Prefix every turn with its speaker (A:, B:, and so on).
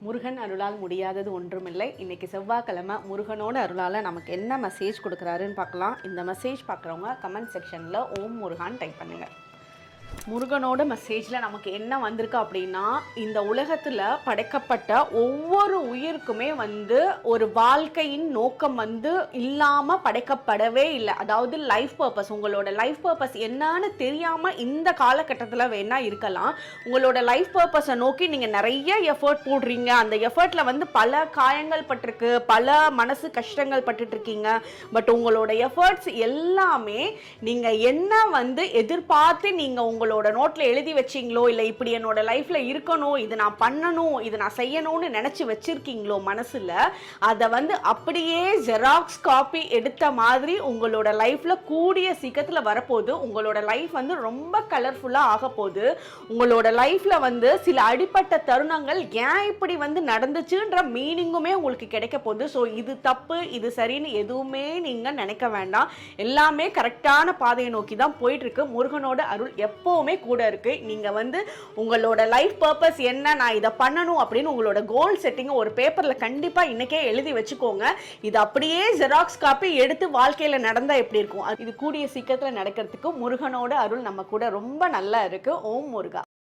A: முருகன் அருளால் முடியாதது ஒன்றுமில்லை. இன்னைக்கு செவ்வாய்க்கிழமை முருகனோட அருளால் நமக்கு என்ன மெசேஜ் கொடுக்குறாருன்னு பார்க்கலாம். இந்த மெசேஜ் பார்க்குறவங்க கமெண்ட் செக்ஷனில் ஓம் முருகான் டைப் பண்ணுங்கள். முருகனோட மெசேஜில் நமக்கு என்ன வந்திருக்கு அப்படின்னா, இந்த உலகத்தில் படைக்கப்பட்ட ஒவ்வொரு உயிருக்குமே ஒரு வாழ்க்கையின் நோக்கம் இல்லாமல் படைக்கப்படவே இல்லை. அதாவது லைஃப் பர்பஸ், உங்களோட லைஃப் பர்பஸ் என்னன்னு தெரியாமல் இந்த காலகட்டத்தில் வேணா இருக்கலாம். உங்களோட லைஃப் பர்பஸை நோக்கி நீங்கள் நிறைய எஃபர்ட் போடுறீங்க. அந்த எஃபர்ட்டில் பல காயங்கள் பட்டிருக்கு, பல மனசு கஷ்டங்கள் பட்டுட்ருக்கீங்க. பட் உங்களோட எஃபர்ட்ஸ் எல்லாமே நீங்கள் என்ன எதிர்பார்த்து நீங்கள் உங்களோட நோட்ல எழுதி வச்சீங்களோ, இல்லை இப்படி என்னோட லைஃப்ல இருக்கணும், இது நான் பண்ணணும், இது நான் செய்யணும்னு நினைச்சு வச்சிருக்கீங்களோ மனசுல, அதை அப்படியே ஜெராக்ஸ் காப்பி எடுத்த மாதிரி உங்களோட லைஃப்ல கூடிய சீக்கிரத்தில் வரப்போகுது. உங்களோட லைஃப் ரொம்ப கலர்ஃபுல்லா ஆக போகுது. உங்களோட லைஃப்ல சில அடிப்பட்ட தருணங்கள் ஏன் இப்படி நடந்துச்சுன்ற மீனிங்குமே உங்களுக்கு கிடைக்க போகுது. ஸோ இது தப்பு, இது சரின்னு எதுவுமே நீங்க நினைக்க வேண்டாம். எல்லாமே கரெக்டான பாதையை நோக்கி தான் போயிட்டு இருக்கு. முருகனோட அருள் எப்பவுமே கூட இருக்கு. நீங்க உங்களோட லைஃப் பர்பஸ் என்ன, நான் இதை பண்ணணும் அப்படின்னு உங்களோட கோல் செட்டிங் ஒரு பேப்பர்ல கண்டிப்பா இன்னைக்கே எழுதி வச்சுக்கோங்க. இது அப்படியே ஜெராக்ஸ் காப்பி எடுத்து வாழ்க்கையில நடந்தா எப்படி இருக்கும், இது கூடிய சீக்கிரத்துல நடக்கிறதுக்கு முருகனோட அருள் நம்ம கூட ரொம்ப நல்லா இருக்கு. ஓம் முருகா.